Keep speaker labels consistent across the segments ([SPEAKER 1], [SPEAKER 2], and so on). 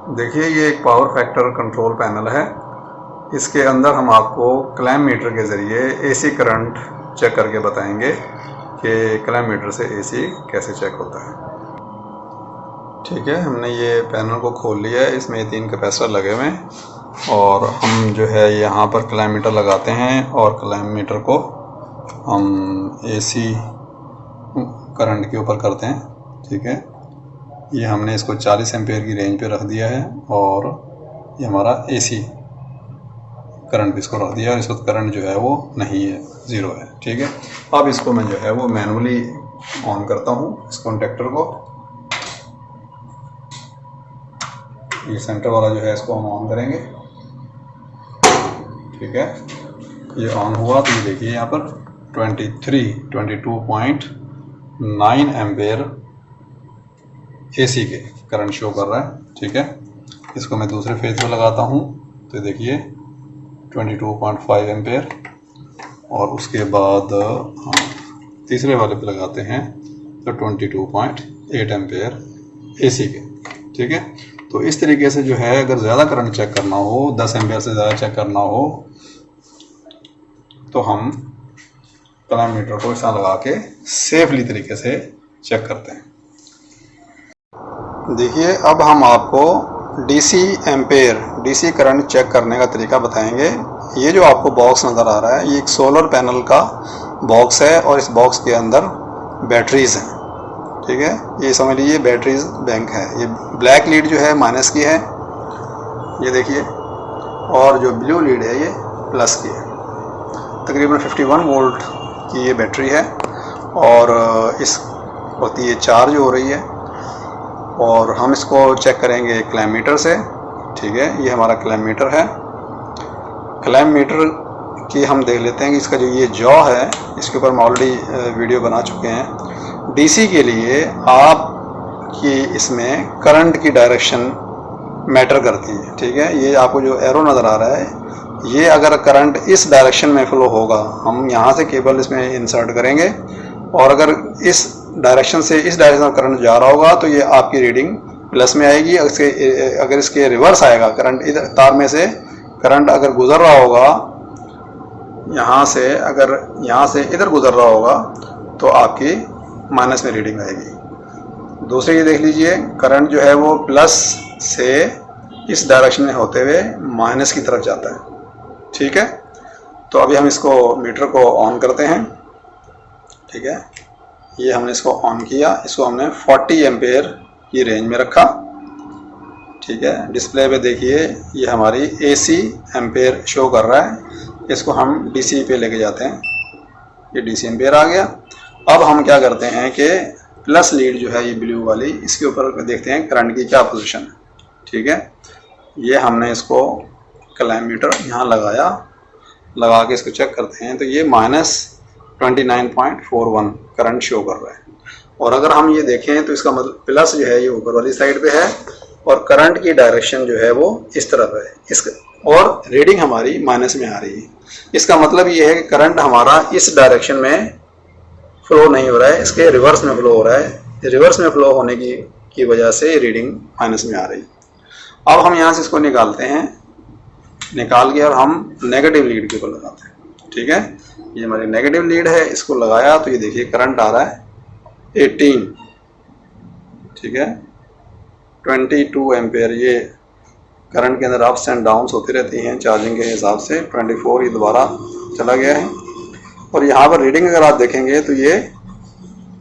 [SPEAKER 1] देखिए ये एक पावर फैक्टर कंट्रोल पैनल है। इसके अंदर हम आपको क्लैम मीटर के ज़रिए एसी करंट चेक करके बताएंगे कि क्लैम मीटर से एसी कैसे चेक होता है। ठीक है, हमने ये पैनल को खोल लिया है। इसमें 3 कैपेसिटर लगे हुए हैं और हम जो है यहाँ पर क्लैम मीटर लगाते हैं और क्लैम मीटर को हम एसी करंट के ऊपर करते हैं। ठीक है, ये हमने इसको 40 एम्पेयर की रेंज पे रख दिया है और ये हमारा एसी करंट भी इसको रख दिया है और इस वक्त करंट जो है वो नहीं है, ज़ीरो है। ठीक है, अब इसको मैं जो है वो मैनुअली ऑन करता हूँ इस कॉन्टेक्टर को। ये सेंटर वाला जो है इसको हम ऑन करेंगे। ठीक है, ये ऑन हुआ तो ये देखिए यहाँ पर 22.9 एम्पेयर एसी के करंट शो कर रहा है। ठीक है, इसको मैं दूसरे फेज पे लगाता हूँ तो देखिए 22.5 एम्पेयर और उसके बाद तीसरे वाले पे लगाते हैं तो 22.8 एम्पेयर एसी के। ठीक है, तो इस तरीके से जो है अगर ज़्यादा करंट चेक करना हो, 10 एम्पेयर से ज़्यादा चेक करना हो तो हम क्लैम मीटर को ऐसा लगा के सेफली तरीके से चेक करते हैं। देखिए अब हम आपको DC ampere DC current check करने का तरीका बताएंगे। ये जो आपको बॉक्स नज़र आ रहा है ये एक सोलर पैनल का बॉक्स है और इस बॉक्स के अंदर बैटरीज़ हैं। ठीक है, ये समझ लीजिए बैटरीज बैंक है। ये ब्लैक लीड जो है माइनस की है, ये देखिए, और जो ब्लू लीड है ये प्लस की है। तकरीबन 51 वोल्ट की ये बैटरी है और इस वक्त ये चार्ज हो रही है और हम इसको चेक करेंगे क्लैम मीटर से। ठीक है, ये हमारा क्लैम मीटर है। क्लैम मीटर की हम देख लेते हैं कि इसका जो ये जॉ है इसके ऊपर हम ऑलरेडी वीडियो बना चुके हैं। डीसी के लिए आपकी इसमें करंट की डायरेक्शन मैटर करती है। ठीक है, ये आपको जो एरो नज़र आ रहा है ये अगर करंट इस डायरेक्शन में फ्लो होगा, हम यहाँ से केबल इसमें इंसर्ट करेंगे और अगर इस डायरेक्शन से इस डायरेक्शन में करंट जा रहा होगा तो ये आपकी रीडिंग प्लस में आएगी। अगर इसके रिवर्स आएगा, करंट इधर तार में से करंट अगर गुजर रहा होगा यहाँ से, अगर यहाँ से इधर गुजर रहा होगा तो आपकी माइनस में रीडिंग आएगी। दूसरी ये देख लीजिए, करंट जो है वो प्लस से इस डायरेक्शन में होते हुए माइनस की तरफ जाता है। ठीक है, तो अभी हम इसको मीटर को ऑन करते हैं। ठीक है, ये हमने इसको ऑन किया, इसको हमने 40 एम्पेयर की रेंज में रखा। ठीक है, डिस्प्ले पे देखिए ये हमारी एसी एम्पेयर शो कर रहा है। इसको हम डीसी पे लेके जाते हैं, ये डीसी एम्पेयर आ गया। अब हम क्या करते हैं कि प्लस लीड जो है ये ब्लू वाली, इसके ऊपर देखते हैं करंट की क्या पोजीशन है। ठीक है, ये हमने इसको क्लैम मीटर यहाँ लगाया, लगा के इसको चेक करते हैं तो ये -29.41 करंट शो कर रहा है। और अगर हम ये देखें तो इसका मतलब प्लस जो है ये ऊपर वाली साइड पे है और करंट की डायरेक्शन जो है वो इस तरफ है, और रीडिंग हमारी माइनस में आ रही है। इसका मतलब ये है कि करंट हमारा इस डायरेक्शन में फ्लो नहीं हो रहा है, इसके रिवर्स में फ्लो हो रहा है। रिवर्स में फ्लो होने की वजह से रीडिंग माइनस में आ रही है। अब हम यहाँ से इसको निकालते हैं, निकाल के और हम नेगेटिव लीड के ऊपर लगाते हैं। ठीक है, ये हमारी नेगेटिव लीड है, इसको लगाया तो ये देखिए करंट आ रहा है 18। ठीक है, 22 एम्पेयर। ये करंट के अंदर अप्स एंड डाउन्स होती रहती हैं चार्जिंग के हिसाब से। 24 ये दोबारा चला गया है और यहाँ पर रीडिंग अगर आप देखेंगे तो ये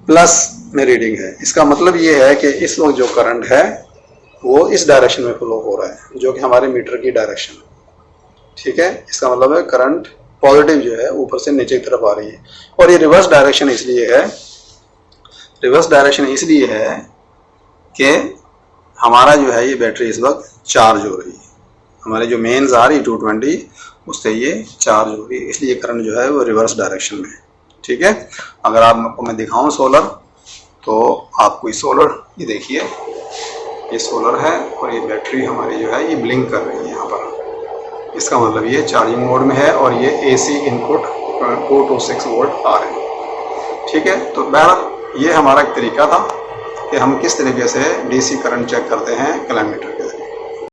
[SPEAKER 1] प्लस में रीडिंग है। इसका मतलब ये है कि इस वक्त जो करंट है वो इस डायरेक्शन में फ्लो हो रहा है, जो कि हमारे मीटर की डायरेक्शन है। ठीक है, इसका मतलब है करंट पॉजिटिव जो है ऊपर से नीचे की तरफ आ रही है। और ये रिवर्स डायरेक्शन इसलिए है कि हमारा जो है ये बैटरी इस वक्त चार्ज हो रही है। हमारे जो मेन्स आ रही 220 उससे ये चार्ज हो रही है, इसलिए करंट जो है वो रिवर्स डायरेक्शन में है। ठीक है, अगर आपको मैं दिखाऊं सोलर तो आपको ये सोलर, ये देखिए ये सोलर है और ये बैटरी हमारी जो है ये ब्लिंक कर रही है यहाँ पर। इसका मतलब ये चार्जिंग मोड में है और ये एसी इनपुट 426 वोल्ट आ रहे हैं। ठीक है, तो बहरहाल ये हमारा एक तरीका था कि हम किस तरीके से डीसी करंट चेक करते हैं क्लैम मीटर के।